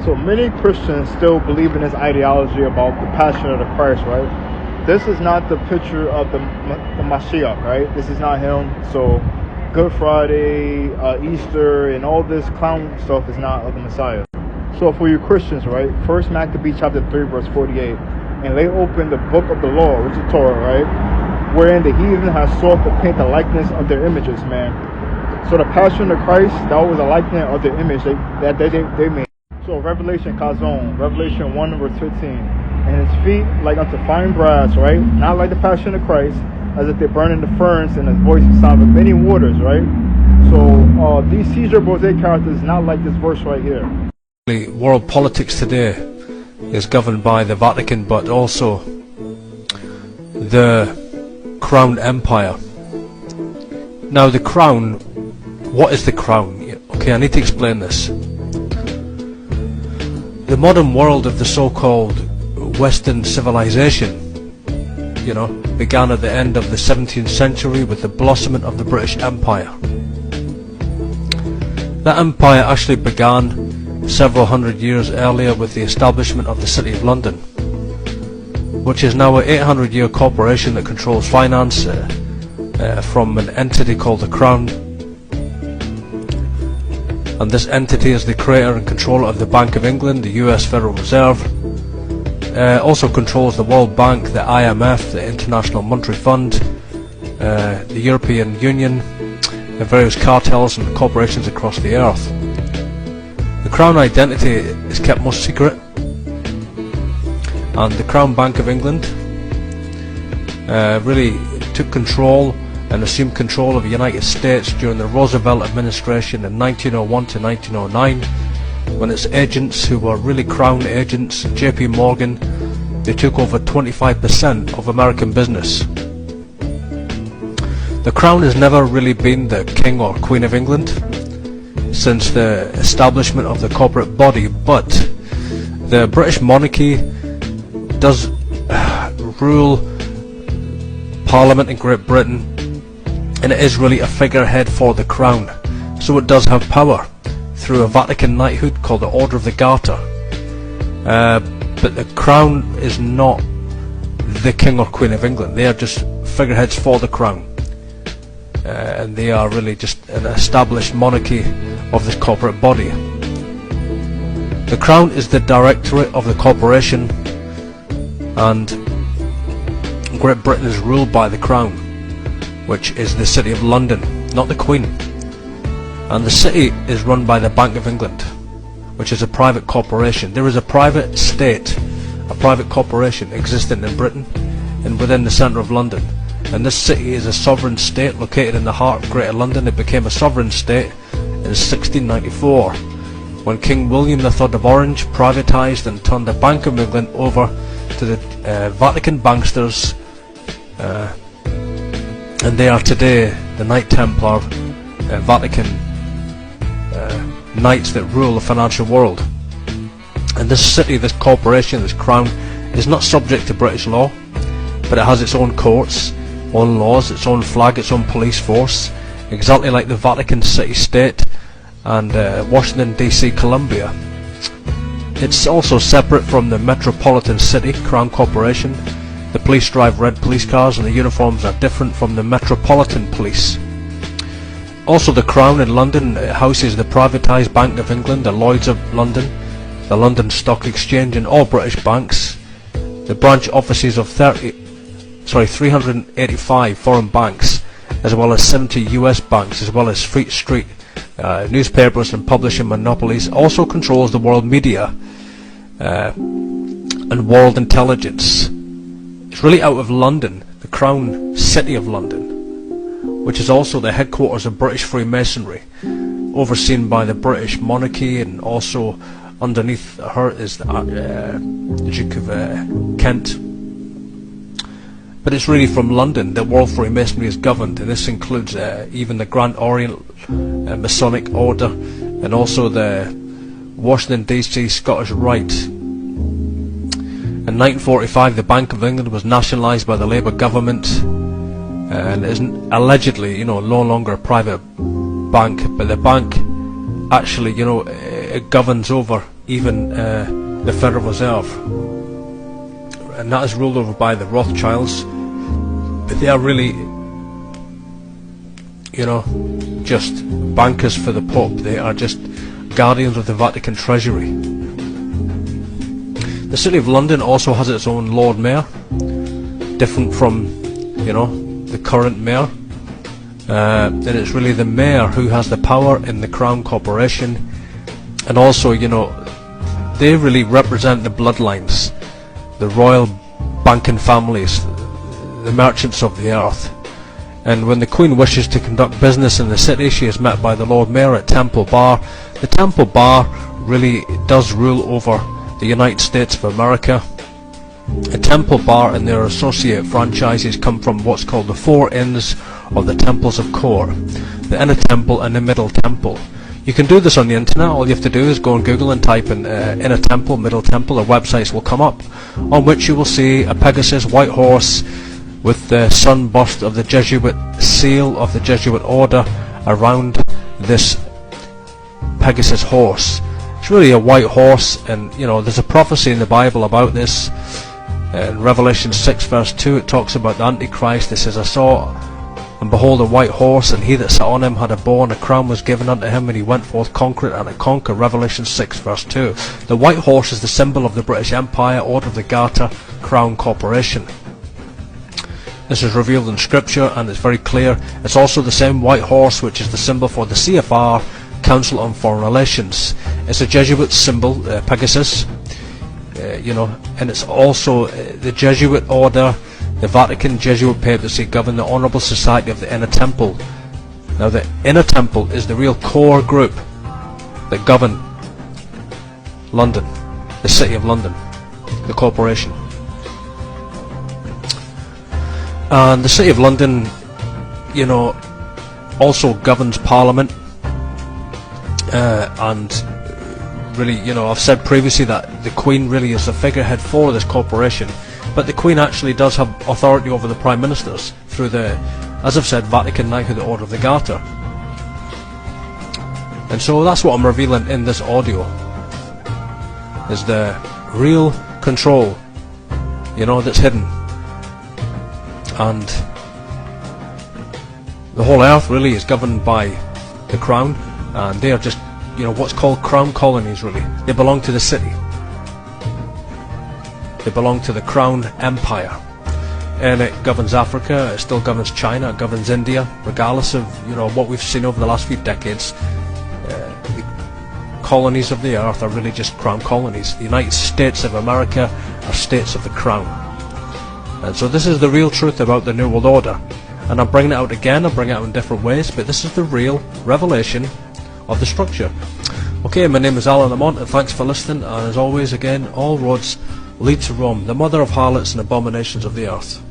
So many Christians still believe in this ideology about the passion of the Christ, right? This is not the picture of the Mashiach, right? This is not him. So Good Friday, Easter, and all this clown stuff is not of the Messiah. So for you Christians, right? First Maccabees chapter 3, verse 48. And lay open the book of the law, which is Torah, right? Wherein the heathen has sought to paint the likeness of their images, man. So the passion of Christ, that was a likeness of the image that they made. So Revelation Kazon, Revelation 1 verse 15. And his feet like unto fine brass, right? Not like the passion of Christ, as if they burn in the furnace, and his voice is sound of many waters, right? So these Caesar Borgia characters not like this verse right here. World politics today is governed by the Vatican, but also the Crown Empire. Now the Crown, what is the Crown? Okay, I need to explain this. The modern world of the so-called Western civilization, began at the end of the 17th century with the blossoming of the British Empire. That empire actually began several hundred years earlier with the establishment of the City of London, which is now an 800-year corporation that controls finance from an entity called the Crown. And this entity is the creator and controller of the Bank of England, the US Federal Reserve, also controls the World Bank, the IMF, the International Monetary Fund, the European Union, and various cartels and corporations across the earth. The Crown identity is kept most secret, and the Crown Bank of England really took control and assumed control of the United States during the Roosevelt administration in 1901 to 1909, when its agents, who were really Crown agents, JP Morgan, they took over 25% of American business. The Crown has never really been the King or Queen of England since the establishment of the corporate body, but the British monarchy does rule Parliament in Great Britain, and it is really a figurehead for the Crown, so it does have power through a Vatican knighthood called the Order of the Garter. But the Crown is not the King or Queen of England. They are just figureheads for the Crown, and they are really just an established monarchy of this corporate body. The Crown is the directorate of the corporation, and Great Britain is ruled by the Crown, which is the City of London, not the Queen. And the city is run by the Bank of England, which is a private corporation. There is a private state, a private corporation existing in Britain and within the centre of London. And this city is a sovereign state located in the heart of Greater London. It became a sovereign state in 1694, when King William III of Orange privatised and turned the Bank of England over to the Vatican banksters, and they are today the Knight Templar Vatican knights that rule the financial world. And this city, this corporation, this Crown, is not subject to British law, but it has its own courts, own laws, its own flag, its own police force, exactly like the Vatican City State and Washington DC Columbia. It's also separate from the Metropolitan City Crown Corporation. The police drive red police cars, and the uniforms are different from the Metropolitan Police. Also, the Crown in London houses the privatised Bank of England, the Lloyds of London, the London Stock Exchange, and all British banks. The branch offices of 385 foreign banks, as well as 70 US banks, as well as Fleet Street newspapers and publishing monopolies. Also controls the world media and world intelligence. It's really out of London, the Crown City of London, which is also the headquarters of British Freemasonry, overseen by the British monarchy, and also underneath her is the Duke of Kent. But it's really from London that World Freemasonry is governed, and this includes even the Grand Orient Masonic Order, and also the Washington DC Scottish Rite. In 1945, the Bank of England was nationalised by the Labour government, and is allegedly, no longer a private bank, but the bank actually, it governs over even the Federal Reserve, and that is ruled over by the Rothschilds. But they are really, you know, just bankers for the Pope. They are just guardians of the Vatican treasury. The City of London also has its own Lord Mayor, different from, you know, the current mayor. And it's really the mayor who has the power in the Crown Corporation, and also, you know, they really represent the bloodlines, the royal banking families, the merchants of the earth. And when the Queen wishes to conduct business in the city, she is met by the Lord Mayor at Temple Bar. The Temple Bar really does rule over the United States of America. A Temple Bar and their associate franchises come from what's called the four inns of the temples of Kor, the Inner Temple and the Middle Temple. You can do this on the internet. All you have to do is go on Google and type in Inner Temple, Middle Temple. Their websites will come up, on which you will see a Pegasus white horse with the sunburst of the Jesuit seal of the Jesuit order around this Pegasus horse. It's really a white horse, and you know, there's a prophecy in the Bible about this. In Revelation 6 verse 2 it talks about the Antichrist. It says, I saw and behold a white horse, and he that sat on him had a bow, and a crown was given unto him, and he went forth conqueror and to conquer. Revelation 6 verse 2. The white horse is the symbol of the British Empire, Order of the Garter, Crown Corporation. This is revealed in scripture and it's very clear. It's also the same white horse which is the symbol for the CFR, Council on Foreign Relations. It's a Jesuit symbol, Pegasus, you know, and it's also the Jesuit order, the Vatican Jesuit papacy govern the Honourable Society of the Inner Temple. Now the Inner Temple is the real core group that govern London, the City of London, the corporation. And the City of London, you know, also governs Parliament, and really, you know, I've said previously that the Queen really is the figurehead for this corporation, but the Queen actually does have authority over the Prime Ministers through the, as I've said, Vatican Knighthood, the Order of the Garter. And so that's what I'm revealing in this audio, is the real control, you know, that's hidden. And the whole earth really is governed by the Crown, and they are just, you know, what's called Crown colonies really. They belong to the city. They belong to the Crown Empire. And it governs Africa, it still governs China, it governs India, regardless of, you know, what we've seen over the last few decades. The colonies of the earth are really just Crown colonies. The United States of America are states of the Crown. And so this is the real truth about the New World Order. And I'm bringing it out again, I'm bringing it out in different ways, but this is the real revelation of the structure. Okay, my name is Alan Lamont, and thanks for listening, and as always, again, all roads lead to Rome, the mother of harlots and abominations of the earth.